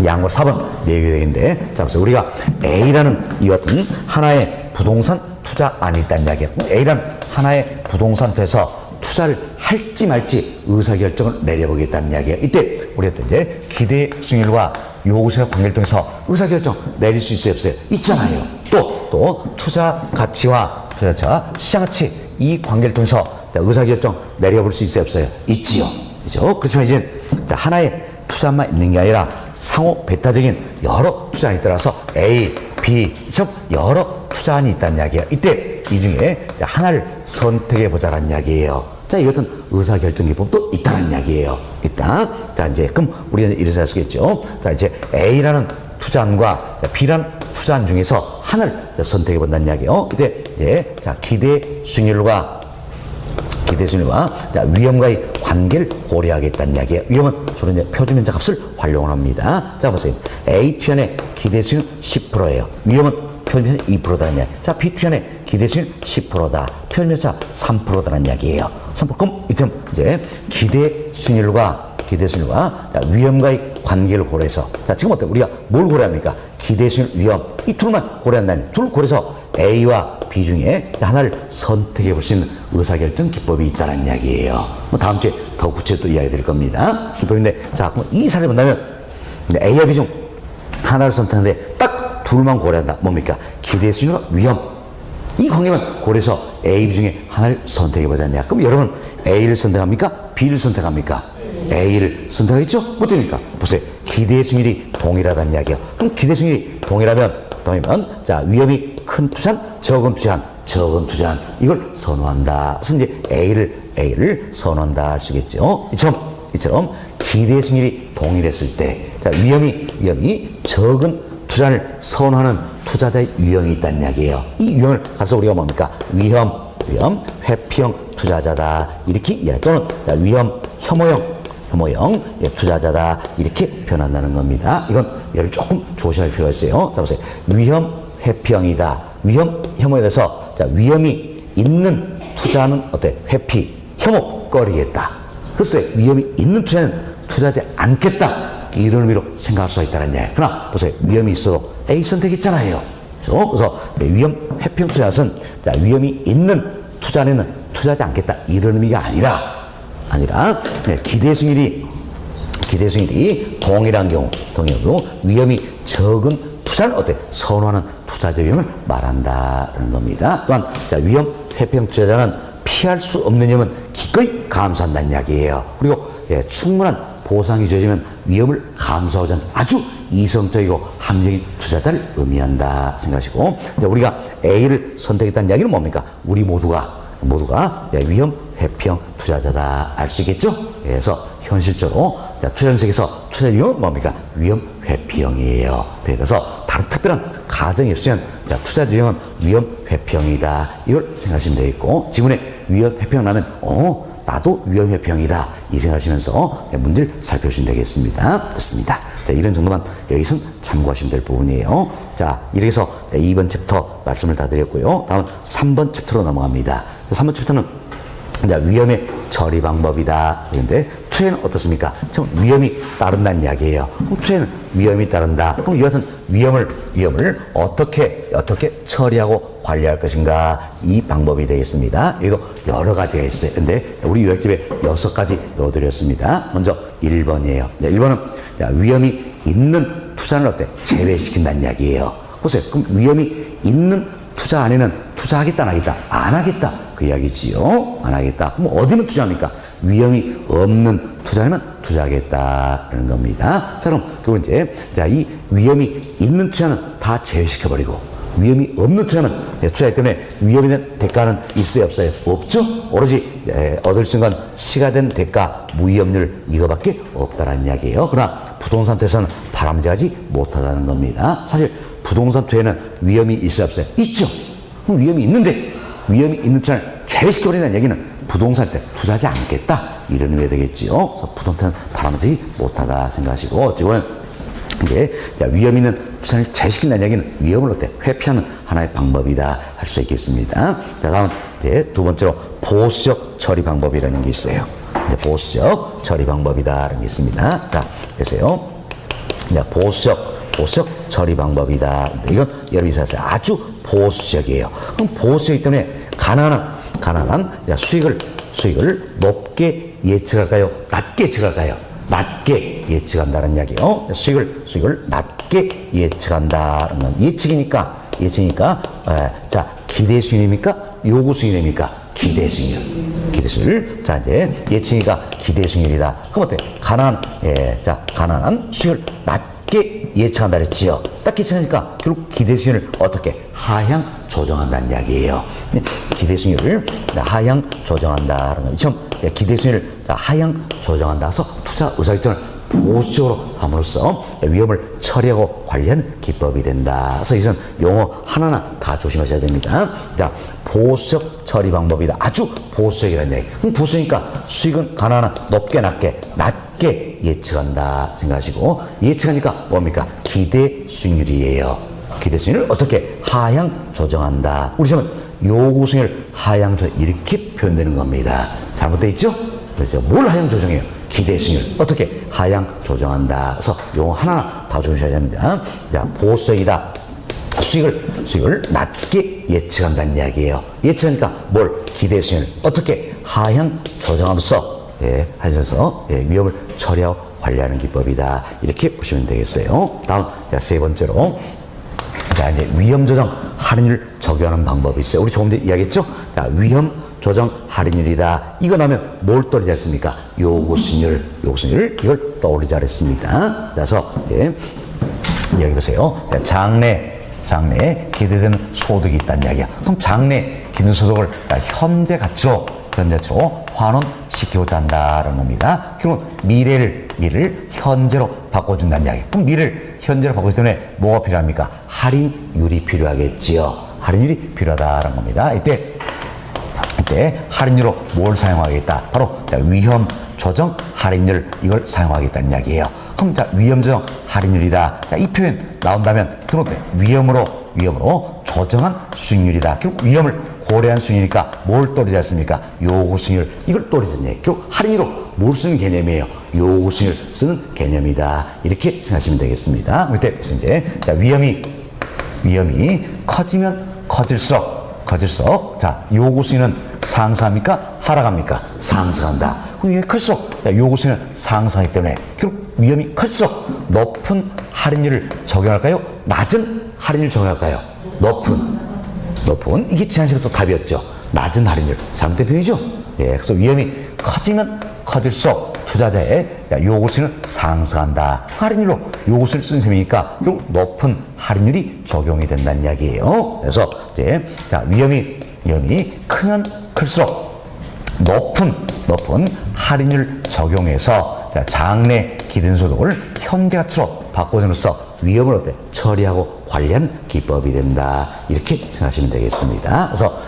양월 4번 내용이 되겠는데, 자, 보세요. 우리가 A라는 이 같은 하나의 부동산 투자안이 있다는 이야기예요. A라는 하나의 부동산 투자에서 투자를 할지 말지 의사결정을 내려보겠다는 이야기예요. 이때 우리가 이제 기대 수익률과 요구수익 관계를 통해서 의사결정 내릴 수 있어요, 없어요? 있잖아요. 또 투자 가치와 시장 가치 이 관계를 통해서 의사결정 내려볼 수 있어요, 없어요? 있지요. 그죠? 그렇지만 이제 하나의 투자만 있는 게 아니라 상호 배타적인 여러 투자안에 따라서 A, B, 여러 투자안이 있다는 이야기예요. 이때 이 중에 하나를 선택해 보자라는 이야기예요. 자, 이것은 의사결정 기법도 있다는 이야기예요. 있다. 자, 이제 그럼 우리는 이렇게 할 수 있겠죠. 자, 이제 A라는 투자안과 B라는 투자안 중에서 하나를 선택해 본다는 이야기예요. 이때 자, 기대 수익률과 위험과의 관계를 고려하겠다는 이야기예요. 위험은 주로 이제 표준면적 값을 활용을 합니다. 자, 보세요. A 투자의 기대 수익률 10%예요. 위험은 표준면적 2%다는 이야기. 자, B 투자의 기대 수익률 10%다. 표준면적 3%다는 이야기예요. 3%. 그럼 이쯤 이제 기대 수익률과 위험과의 관계를 고려해서, 자, 지금 어때? 우리가 뭘 고려합니까? 기대 수익률, 위험 이 둘만 고려한다니. 둘 고려해서 A와 B 중에 하나를 선택해 볼 수 있는 의사결정 기법이 있다는 이야기예요. 뭐 다음 주에 더 구체적으로 또 이야기 드릴 겁니다. 기법인데, 자, 그럼 이 사례를 본다면 A와 B 중 하나를 선택하는데 딱 둘만 고려한다. 뭡니까? 기대 수익률과 위험 이 관계만 고려해서 A, B 중에 하나를 선택해 보자냐. 그럼 여러분 A를 선택합니까? B를 선택합니까? A를 선택하겠죠? 어떻습니까? 보세요. 기대 수익률이 동일하다는 이야기예요. 그럼 기대 수익률이 동일하면 자, 위험이 큰 투자한, 적은 투자한 이걸 선호한다. 그래서 이제 A를 선호한다 할 수 있겠죠. 이처럼 기대 수익률이 동일했을 때, 자, 위험이 적은 투자를 선호하는 투자자의 유형이 있다는 이야기예요. 이 유형을 가서 우리가 뭡니까? 위험, 회피형 투자자다. 이렇게 이야기. 또는 혐오형 투자자다. 이렇게 변한다는 겁니다. 이건 얘를 조금 조심할 필요가 있어요. 자, 보세요. 위험, 회피형이다. 위험, 혐오에 대해서 위험이 있는 투자는 어때? 회피, 혐오, 꺼리겠다. 그래서 위험이 있는 투자는 투자하지 않겠다. 이런 의미로 생각할 수가 있다는 얘기예요. 그러나 보세요. 위험이 있어도 A 선택 있잖아요. 그렇죠? 그래서 위험, 회피형 투자는 위험이 있는 투자는 투자하지 않겠다. 이런 의미가 아니라 기대 수익률이 동일한 경우 위험이 적은 투자를 어때? 선호하는 투자자 유형을 말한다는 겁니다. 또한 위험, 회피형 투자자는 피할 수 없는 위험은 기꺼이 감수한다는 이야기예요. 그리고 충분한 보상이 주어지면 위험을 감수하고자 하는 아주 이성적이고 합리적인 투자자를 의미한다 생각하시고, 우리가 A를 선택했다는 이야기는 뭡니까? 우리 모두가 위험 회피형 투자자다 알 수 있겠죠? 그래서 현실적으로 투자 정책에서 투자 유형은 뭡니까? 위험 회피형이에요. 그래서 다른 특별한 가정이 없으면 투자 유형은 위험 회피형이다. 이걸 생각하시면 되겠고, 지문에 위험 회피형 나면 나도 위험 회피형이다. 이 생각하시면서 문제를 살펴보시면 되겠습니다. 좋습니다. 자, 이런 정도만 여기서 참고하시면 될 부분이에요. 자, 이렇게 해서 2번 챕터 말씀을 다 드렸고요. 다음 3번 챕터로 넘어갑니다. 3번 챕터는 위험의 처리 방법이다. 그런데 투자는 어떻습니까? 좀 위험이 따른다는 이야기예요. 그럼 투자는 위험이 따른다. 그럼 이 같은 위험을 어떻게 처리하고 관리할 것인가? 이 방법이 되겠습니다. 여기도 여러 가지가 있어요. 근데 우리 요약집에 6가지 넣어드렸습니다. 먼저 1번이에요. 1번은 위험이 있는 투자는 어때? 제외시킨다는 이야기예요. 보세요. 그럼 위험이 있는 투자 안에는 투자하겠다, 안 하겠다? 안 하겠다. 그 이야기지요. 안 하겠다. 그럼 어디는 투자합니까? 위험이 없는 투자하면 투자하겠다는 겁니다. 자, 그럼 그건 이제 이 위험이 있는 투자는 다 제외시켜버리고 위험이 없는 투자는 투자하기 때문에 위험이 된 대가는 있어요, 없어요? 없죠? 오로지 얻을 수 있는 건 시가된 대가, 무위험률 이거밖에 없다라는 이야기예요. 그러나 부동산 투자에서는 바람직하지 못하다는 겁니다. 사실 부동산 투자에는 위험이 있어요, 없어요? 있죠. 그럼 위험이 있는데 위험이 있는 투자를 제외시켜버린다는 얘기는 부동산 때 투자하지 않겠다. 이런 의미가 되겠지요. 그래서 부동산은 바람직하지 못하다 생각하시고, 지금은 이제 위험 있는 투자를 제외시킨다는 얘기는 위험을 어때? 회피하는 하나의 방법이다 할 수 있겠습니다. 자, 다음 이제 두 번째로 보수적 처리 방법이라는 게 있어요. 이제 보수적 처리 방법이다라는 게 있습니다. 자, 보세요. 이제 보수적 처리 방법이다. 이건 여러분이 생각하세요. 아주 보수적이에요. 그럼 보수적이기 때문에 가난한 수익을 높게 예측할까요? 낮게 예측할까요? 낮게 예측한다는 이야기요. 수익을 낮게 예측한다는 건 예측이니까 자, 기대 수익입니까? 요구 수익입니까? 기대 수익률. 자, 이제 예측이니까 기대 수익률이다. 그럼 어때? 가난한 수익을 낮게 예측한다 그랬지요. 딱 예측하니까 결국 기대 수익률을 어떻게 하향 조정한다는 이야기예요. 기대 수익률을 하향 조정한다는 거죠. 처음 기대 수익률을 하향 조정한다 해서 투자 의사결정을 보수적으로 함으로써 위험을 처리하고 관리하는 기법이 된다. 그래서 이것은 용어 하나하나 다 조심하셔야 됩니다. 자, 보수적 처리 방법이다. 아주 보수적이라는 얘기. 그럼 보수니까 수익은 가난한 높게 낮게 예측한다 생각하시고, 예측하니까 뭡니까? 기대 수익률이에요. 기대 수익률을 어떻게 하향 조정한다. 우리 시험은 요구 수익률 하향 조정 이렇게 표현되는 겁니다. 잘못되어 있죠? 그래서 뭘 하향 조정해요? 기대 수익률 어떻게 하향 조정한다. 그래서 용어 하나하나 다 조심하셔야 됩니다. 자, 보수적이다. 수익을 낮게 예측한다는 이야기예요. 예측하니까 뭘? 기대 수익률 어떻게 하향 조정하면서 하셔서 위험을 처리하고 관리하는 기법이다. 이렇게 보시면 되겠어요. 다음 세 번째로 이제 위험 조정 할인율 적용하는 방법이 있어요. 우리 조금 전에 이야기했죠? 자, 위험 조정 할인율이다. 이거 나면 뭘 떠올리지 않습니까? 요구 수익률 이걸 떠올리지 않았습니다. 그래서 이제 여기 보세요. 장래 기대되는 소득이 있다는 이야기야. 그럼 장래 기대 소득을 현재 가치로 환원시키고자 한다는 겁니다. 그러면 미래를 현재로 바꿔준다는 이야기. 그럼 미래를 현재로 바꾸기 때문에 뭐가 필요합니까? 할인율이 필요하겠지요. 할인율이 필요하다는 겁니다. 이때 할인율로 뭘 사용하겠다? 바로 위험 조정 할인율, 이걸 사용하겠다는 이야기예요. 그럼 자, 위험 조정 할인율이다. 자, 이 표현 나온다면 그럼 위험으로 조정한 수익률이다. 결국 위험을 고려한 수익이니까 뭘 또리지 않습니까? 요구 수익률, 이걸 또리는 얘기. 결국 할인율로 뭘 쓰는 개념이에요? 요구 수익률 쓰는 개념이다. 이렇게 생각하시면 되겠습니다. 그때 이제 자, 위험이 커지면 커질수록 자, 요구 수익은 상승합니까? 하락합니까? 상승한다. 그럼 이게 클수록 요구 수익은 상승하기 때문에 결국 위험이 클수록 높은 할인율을 적용할까요? 낮은 할인율을 적용할까요? 높은 이게 지난 시간에 또 답이었죠. 낮은 할인율. 잘못된 표현이죠. 예, 그래서 위험이 커지면 커질수록 투자자의 요구수는 상승한다. 할인율로 요구수를 쓴 셈이니까 결국 높은 할인율이 적용이 된다는 이야기예요. 그래서 이제 자, 위험이 크면 클수록 높은 할인율 적용해서 장래 기대소득을 현재 가치로 바꿔줌으로써 위험을 처리하고 관리하는 기법이 된다. 이렇게 생각하시면 되겠습니다. 그래서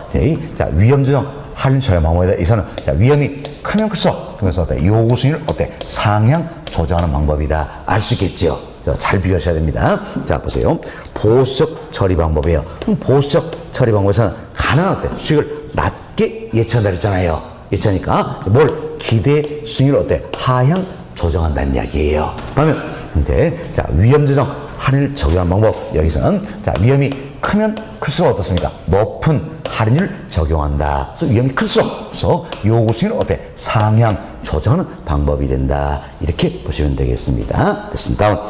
자, 위험 조정 할인 저렴 방법이다. 여기서는 위험이 크면 클수록 그래서 요구 수익을 상향 조정하는 방법이다. 알 수 있겠지요. 잘 비교하셔야 됩니다. 자, 보세요. 보수적 처리 방법이에요. 그럼 보수적 처리 방법에서는 가능한 수익을 낮게 예측한다 그랬잖아요. 예측하니까 뭘 기대 수익률을 하향 조정한다는 이야기예요. 그러면 이제 자, 위험 조정 할인을 적용한 방법, 여기서는 자, 위험이 크면 클수록 어떻습니까? 높은 할인율 적용한다. 그래서 위험이 클수록 요구 수익을 상향 조정하는 방법이 된다. 이렇게 보시면 되겠습니다. 됐습니다.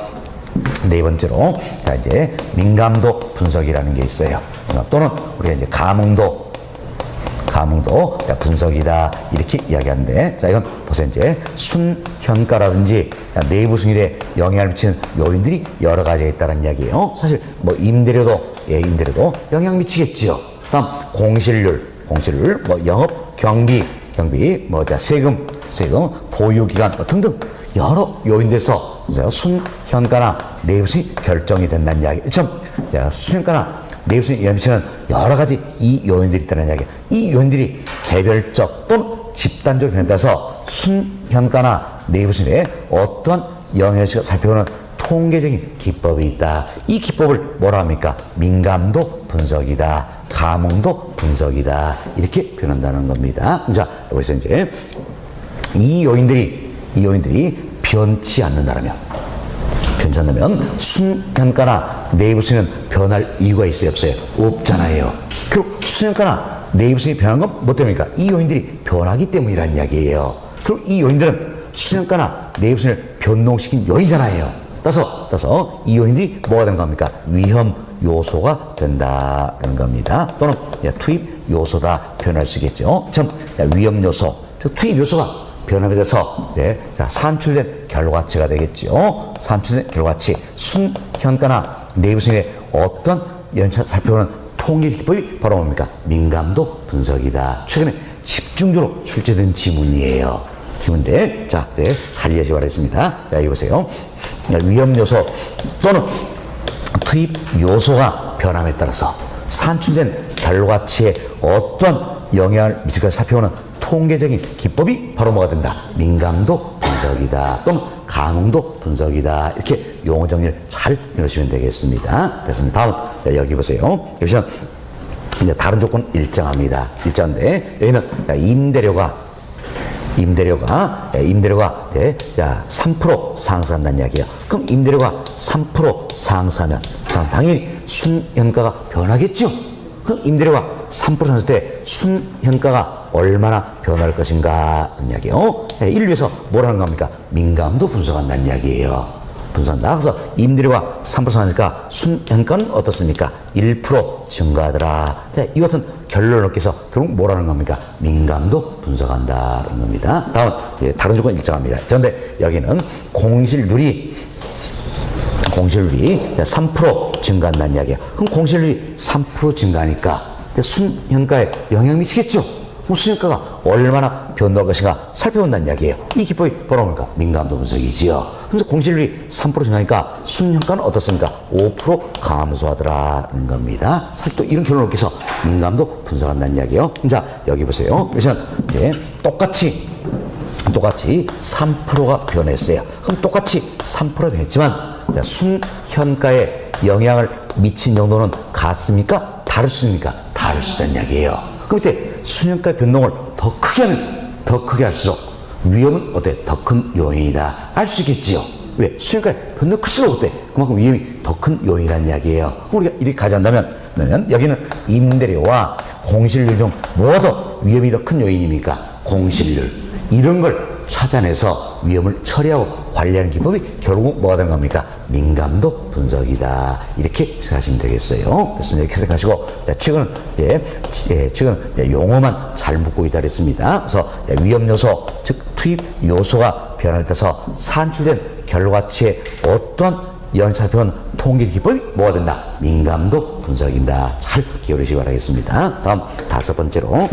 네 번째로 자, 이제 민감도 분석이라는 게 있어요. 또는 우리가 이제 감흥도 분석이다. 이렇게 이야기하는데, 자, 이건 보세요. 이제 순현가라든지 내부 수익률에 영향을 미치는 요인들이 여러 가지가 있다는 이야기예요. 사실 뭐 임대료도 영향 미치겠지요. 다음 공실률, 뭐 영업 경비, 뭐 세금, 보유기간 등등 여러 요인들에서 순현가나 내부 수익 결정이 된다는 이야기. 순현가나 내부 수익 영향을 여러 가지 이 요인들이 있다는 이야기. 이 요인들이 개별적 또는 집단적으로 변해서 순현가나 내부 수익에 어떠한 영향을 살펴보는 통계적인 기법이 있다. 이 기법을 뭐라 합니까? 민감도 분석이다. 감흥도 분석이다. 이렇게 표현한다는 겁니다. 자, 여기서 이제 이 요인들이 변치 않는다면 순현가나 내부 수익은 변할 이유가 있어요, 없어요? 없잖아요. 그리고 순현가나 내부 수익이 변한 건 뭐 때문입니까? 이 요인들이 변하기 때문이라는 이야기예요. 그리고 이 요인들은 순현가나 내부 수익을 변동시킨 요인이잖아요. 따라서 이 요인들이 뭐가 되는 겁니까? 위험 요소가 된다는 겁니다. 또는 투입 요소다 표현할 수 있겠죠. 위험 요소, 투입 요소가 변함에 대해서 자, 산출된 결과치가 되겠죠. 산출된 결과치, 순현가나 내부 수익의 어떤 연차 살펴보는 통계 기법이 바로 뭡니까? 민감도 분석이다. 최근에 집중적으로 출제된 지문이에요. 지문인데, 자, 이제 잘 이해하시기 바라겠습니다. 자, 여기 보세요. 위험 요소 또는 투입 요소가 변함에 따라서 산출된 결과치에 어떤 영향을 미칠까 살펴보는 통계적인 기법이 바로 뭐가 된다? 민감도 분석이다. 또는 감흥도 분석이다. 이렇게 용어 정리를 잘 해놓으시면 되겠습니다. 됐습니다. 다음, 여기 보세요. 여기서는 이제 다른 조건 일정합니다. 일정한데, 여기는 임대료가 자, 3% 상승한다는 이야기예요. 그럼 임대료가 3% 상승하면 당연히 순현가가 변하겠죠. 그럼 임대료가 3% 상승할 때 순현가가 얼마나 변할 것인가 하는 이야기예요. 이를 위해서 뭐라는 겁니까? 민감도 분석한다는 이야기예요. 분석한다. 그래서 임대료가 3% 상승하니까 순현가는 어떻습니까? 1% 증가하더라. 이 같은 결론을 얻기 위해서 결국 뭐라는 겁니까? 민감도 분석한다는 겁니다. 다음, 다른 조건 일정합니다. 그런데 여기는 공실률이 3% 증가한다는 이야기예요. 그럼 공실률이 3% 증가하니까 순현가에 영향 미치겠죠? 그럼 순현가가 얼마나 변동할 것인가 살펴본다는 이야기예요. 이 기법이 바로 뭡니까? 민감도 분석이지요. 그래서 공실률이 3% 증가하니까 순현가는 어떻습니까? 5% 감소하더라는 겁니다. 사실 또 이런 결론을 얻기 위해서 민감도 분석한다는 이야기예요. 자, 여기 보세요. 그래서 이제 똑같이 3%가 변했어요. 그럼 똑같이 3%가 변했지만 순현가에 영향을 미친 정도는 같습니까? 다를 수 있습니까? 다를 수 있다는 이야기예요. 그럼 이때 순현가의 변동을 더 크게 하면 더 크게 할수록 위험은 어때? 더 큰 요인이다. 알 수 있겠지요. 왜? 순현가의 변동이 클수록 어때? 그만큼 위험이 더 큰 요인이라는 이야기예요. 그럼 우리가 이렇게 가져간다면 여기는 임대료와 공실률 중 뭐가 더 위험이 더 큰 요인입니까? 공실률. 이런 걸 찾아내서 위험을 처리하고 관리하는 기법이 결국 뭐가 되는 겁니까? 민감도 분석이다. 이렇게 생각하시면 되겠어요. 됐습니다. 이렇게 생각하시고, 최근은 용어만 잘 묻고 있다 그랬습니다. 그래서 위험 요소, 즉 투입 요소가 변화를 따라서 산출된 결과치의 어떠한 연이 살펴본 통계 기법이 뭐가 된다? 민감도 분석인다. 잘 기울이시기 바라겠습니다. 다음 다섯 번째로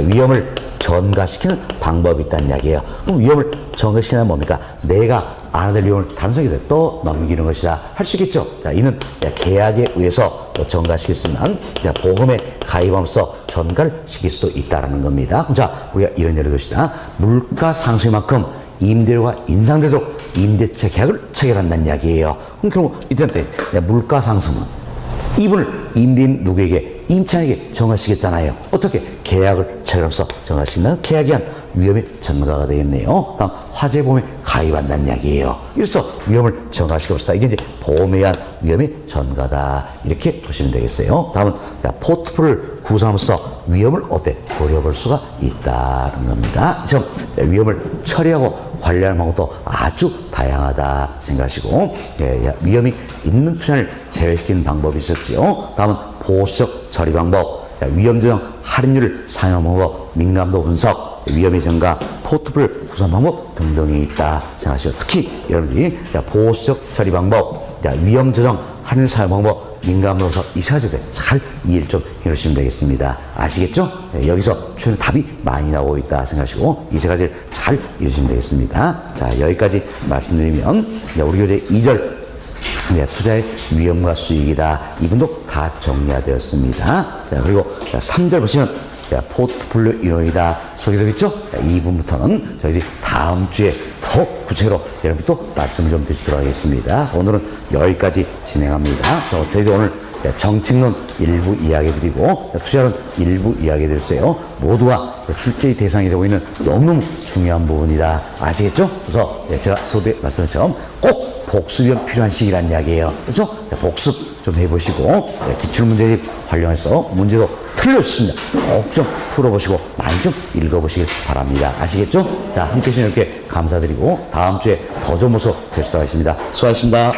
위험을 전가시키는 방법이 있다는 이야기예요. 그럼 위험을 전가시키는 뭡니까? 내가 안 될 위험을 단순하게 또 넘기는 것이다. 할 수 있겠죠. 자, 이는 계약에 의해서 전가시킬 수 있는 보험에 가입함으로써 전가를 시킬 수도 있다는 겁니다. 자, 우리가 이런 예를 듭시다. 물가 상승만큼 임대료가 인상되도록 임대차 계약을 체결한다는 이야기예요. 그럼 결국 이때 물가 상승은 이분을 임대인 누구에게? 임차인에게 전가시켰잖아요. 어떻게? 계약을 체결하면서 전가시키는 계약에 한 위험이 전가가 되겠네요. 다음 화재보험에 가입한다는 이야기예요. 이래서 위험을 전가시켜봅시다. 이게 이제 보험에 의한 위험이 전가다. 이렇게 보시면 되겠어요. 다음은 포트폴리오를 구성하면서 위험을 어때? 줄여볼 수가 있다는 겁니다. 지금 위험을 처리하고 관리하는 방법도 아주 다양하다 생각하시고, 위험이 있는 투자를 제외시키는 방법이 있었지요. 다음은 보수적 처리 방법, 위험 조정 할인율을 사용 방법, 민감도 분석, 위험의 증가, 포트폴리오 구성 방법 등등이 있다 생각하시고, 특히 여러분들이 보수적 처리 방법, 위험 조정 할인율 사용 방법, 민감도 분석 이 세 가지를 잘 이해를 좀 해주시면 되겠습니다. 아시겠죠? 여기서 최근 답이 많이 나오고 있다 생각하시고 이 세 가지를 잘 이해주시면 되겠습니다. 자, 여기까지 말씀드리면 우리 교재 2절 투자의 위험과 수익이다. 이분도 다 정리가 되었습니다. 자, 그리고 3절 보시면 포트폴리오 이론이다 소개되겠죠? 이 부분부터는 저희들이 다음 주에 더 구체적으로 여러분 또 말씀을 좀 드리도록 하겠습니다. 그래서 오늘은 여기까지 진행합니다. 저희도 오늘 정책론 일부 이야기 드리고 투자론 일부 이야기 드렸어요. 모두가 출제의 대상이 되고 있는 너무너무 중요한 부분이다. 아시겠죠? 그래서 제가 서두에 말씀드린 것처럼 꼭 복습이 필요한 시기란 이야기예요. 그렇죠? 복습 좀 해보시고 기출문제집 활용해서 문제도 틀려주십니다. 꼭 좀 풀어보시고 많이 좀 읽어보시길 바랍니다. 아시겠죠? 자, 함께 해주신 이렇게 감사드리고 다음 주에 더 좋은 모습 뵙도록 하겠습니다. 수고하셨습니다.